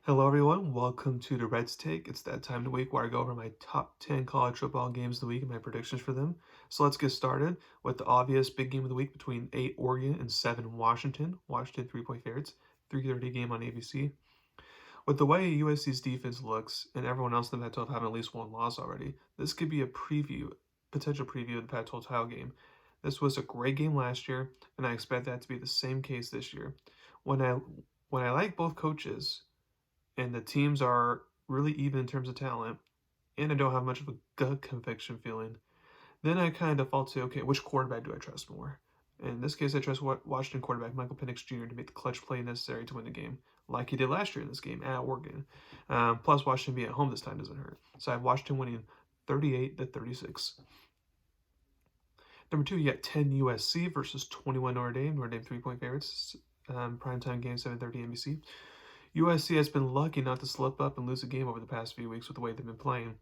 Hello, everyone. Welcome to the Reds Take. It's that time of the week where I go over my top 10 college football games of the week and my predictions for them. So let's get started with the obvious big game of the week between 8 Oregon and 7 Washington. Washington 3-point favorites, 3:30 game on ABC. With the way USC's defense looks and everyone else in the Pac-12 having at least one loss already, this could be a potential preview of the Pac-12 title game. This was a great game last year, and I expect that to be the same case this year. When I when I like both coaches, and the teams are really even in terms of talent, and I don't have much of a gut conviction feeling, then I kind of default to, okay, which quarterback do I trust more? In this case, I trust Washington quarterback Michael Penix Jr. to make the clutch play necessary to win the game, like he did last year in this game at Oregon. Plus, Washington being at home this time doesn't hurt. So I have Washington winning 38-36. Number two, you got 10 USC versus 21 Notre Dame. Notre Dame 3-point favorites. Primetime game 7:30 NBC. USC has been lucky not to slip up and lose a game over the past few weeks with the way they've been playing.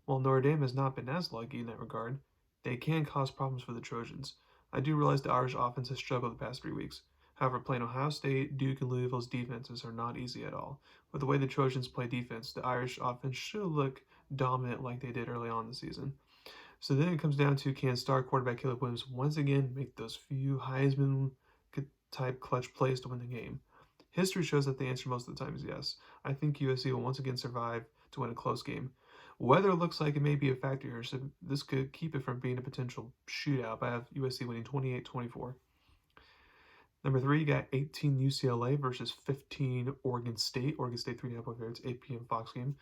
While Notre Dame has not been as lucky in that regard, they can cause problems for the Trojans. I do realize the Irish offense has struggled the past 3 weeks. However, playing Ohio State, Duke, and Louisville's defenses are not easy at all. With the way the Trojans play defense, the Irish offense should look dominant like they did early on in the season. So then it comes down to, can star quarterback Caleb Williams once again make those few Heisman type clutch plays to win the game? History shows that the answer most of the time is yes. I think USC will once again survive to win a close game. Weather looks like it may be a factor here, so this could keep it from being a potential shootout. But I have USC winning 28-24. Number three, you got 18 UCLA versus 15 Oregon State. Oregon State 3.5-point favorites, 8 p.m. Fox game.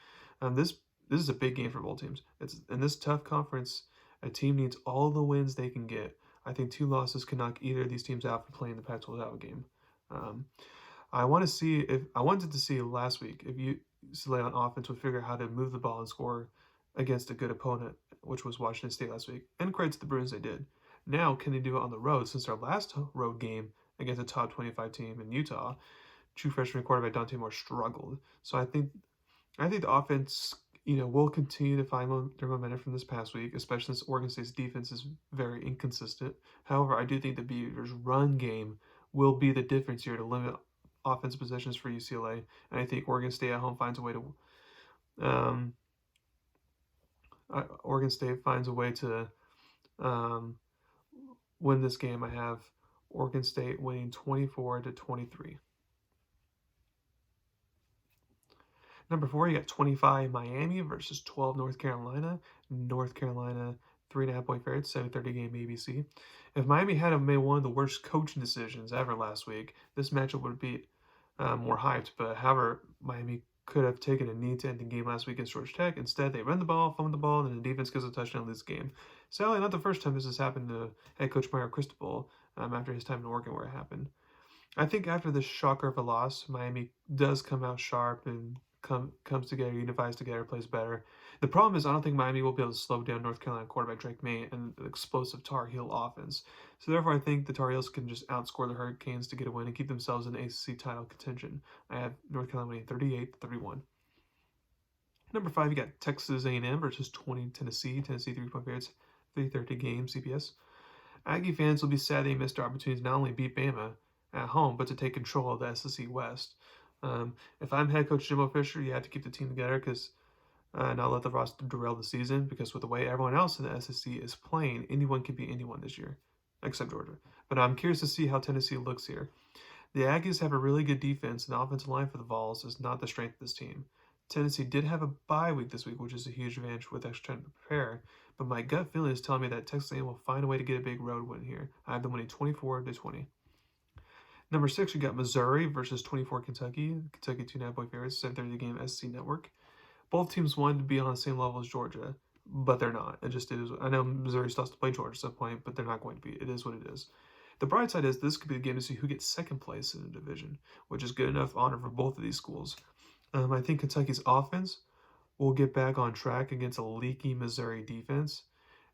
This is a big game for both teams. It's in this tough conference. A team needs all the wins they can get. I think 2 losses can knock either of these teams out for playing the Pac-12 title game. Um, I wanted to see last week if UCLA on offense would figure out how to move the ball and score against a good opponent, which was Washington State last week. And credit to the Bruins, they did. Now, can they do it on the road? Since their last road game against a top 25 team in Utah, true freshman quarterback Dante Moore struggled. So I think the offense, will continue to find their momentum from this past week, especially since Oregon State's defense is very inconsistent. However, I do think the Beavers' run game will be the difference here to limit offense possessions for UCLA, and I think Oregon State at home finds a way to. Um, Oregon State finds a way to um, win this game. I have Oregon State winning 24-23. Number four, you got 25 Miami versus 12 North Carolina. North Carolina 3.5-point favorites, 7:30 game ABC. If Miami had made one of the worst coaching decisions ever last week, this matchup would be more hyped. But however, Miami could have taken a knee to end the game last week against Georgia Tech. Instead, they run the ball, fumble the ball, and the defense gets a touchdown in this game. Sadly, not the first time this has happened to head coach Mario Cristobal after his time in Oregon where it happened. I think after this shocker of a loss, Miami does come out sharp and comes together, unifies together, plays better. The problem is I don't think Miami will be able to slow down North Carolina quarterback Drake May and the explosive Tar Heel offense. So therefore, I think the Tar Heels can just outscore the Hurricanes to get a win and keep themselves in ACC title contention. I have North Carolina winning 38-31. Number five, you got Texas A&M versus 20 Tennessee. Tennessee 3-point favorites, 3:30 game CBS. Aggie fans will be sad they missed their opportunity to not only beat Bama at home, but to take control of the SEC West. If I'm head coach Jimbo Fisher, you have to keep the team together because not let the roster derail the season. Because with the way everyone else in the SEC is playing, anyone can beat anyone this year, except Georgia. But I'm curious to see how Tennessee looks here. The Aggies have a really good defense, and the offensive line for the Vols is not the strength of this team. Tennessee did have a bye week this week, which is a huge advantage with extra time to prepare. But my gut feeling is telling me that Texas A&M will find a way to get a big road win here. I have them winning 24-20. Number six, we got Missouri versus 24 Kentucky. Kentucky 2.5-point favorites, 7:30 the game SC Network. Both teams wanted to be on the same level as Georgia, but they're not. It just is. I know Missouri still has to play Georgia at some point, but they're not going to be. It is what it is. The bright side is this could be the game to see who gets second place in the division, which is good enough honor for both of these schools. I think Kentucky's offense will get back on track against a leaky Missouri defense.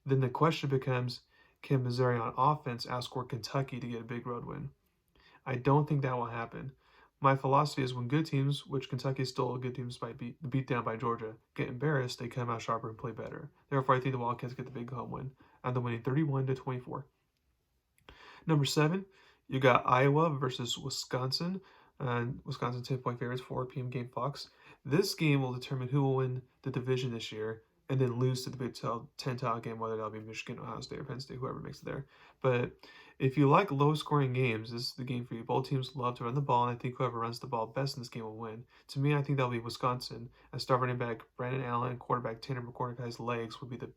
Then the question becomes, can Missouri on offense outscore Kentucky to get a big road win? I don't think that will happen. My philosophy is when good teams, which Kentucky is still a good team despite beat down by Georgia, get embarrassed, they come out sharper and play better. Therefore, I think the Wildcats get the big home win. I'm winning 31-24. Number seven, you got Iowa versus Wisconsin. And Wisconsin 10-point favorites, 4 p.m. game Fox. This game will determine who will win the division this year and then lose to the Big 10 title game, whether that'll be Michigan, Ohio State, or Penn State, whoever makes it there. But if you like low-scoring games, this is the game for you. Both teams love to run the ball, and I think whoever runs the ball best in this game will win. To me, I think that'll be Wisconsin. As star running back Brandon Allen and quarterback Tanner McCormick's legs would be the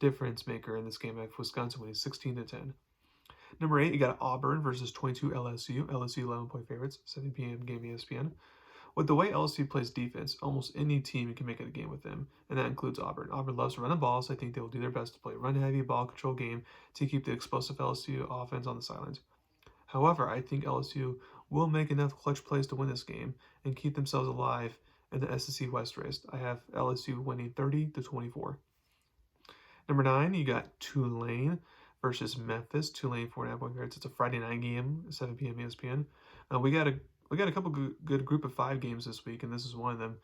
difference maker in this game if Wisconsin wins 16-10. Number 8, you got Auburn versus 22 LSU. LSU 11-point favorites, 7 p.m. game ESPN. With the way LSU plays defense, almost any team can make it a game with them, and that includes Auburn. Auburn loves to run the ball, so I think they will do their best to play a run-heavy, ball-control game to keep the explosive LSU offense on the sidelines. However, I think LSU will make enough clutch plays to win this game and keep themselves alive in the SEC West race. I have LSU winning 30-24. Number 9, you got Tulane versus Memphis. Tulane 4.5-point favorites. It's a Friday night game, 7 p.m. ESPN. We got a couple good group of 5 games this week, and this is one of them.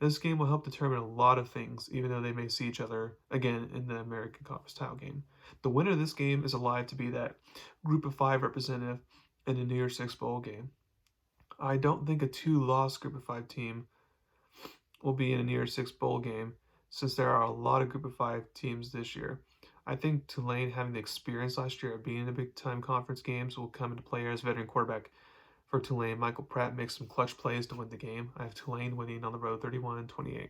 This game will help determine a lot of things, even though they may see each other again in the American Conference title game. The winner of this game is alive to be that group of 5 representative in the New Year's Six Bowl game. I don't think a 2-loss group of 5 team will be in a New Year's Six Bowl game, since there are a lot of group of 5 teams this year. I think Tulane, having the experience last year of being in the big-time conference games, will come into play as veteran quarterback for Tulane. Michael Pratt makes some clutch plays to win the game. I have Tulane winning on the road 31-28.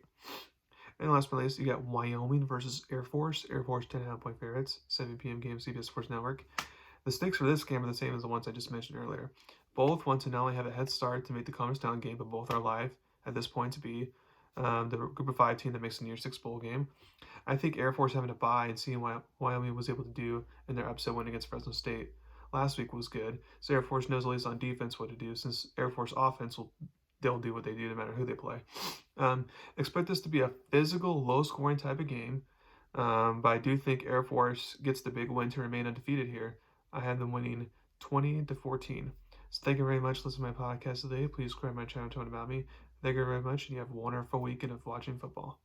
And last but not least, you got Wyoming versus Air Force. Air Force 10.5-point favorites, 7 p.m. game, CBS Sports Network. The stakes for this game are the same as the ones I just mentioned earlier. Both want to not only have a head start to make the conference down game, but both are live at this point to be the group of 5 team that makes the New Year's Six Bowl game. I think Air Force having a bye and seeing what Wyoming was able to do in their upset win against Fresno State last week was good. So Air Force knows at least on defense what to do, since Air Force offense they'll do what they do no matter who they play. Expect this to be a physical, low-scoring type of game, but I do think Air Force gets the big win to remain undefeated here. I have them winning 20-14. So thank you very much for listening to my podcast today. Please subscribe to my channel to learn about me. Thank you very much, and you have a wonderful weekend of watching football.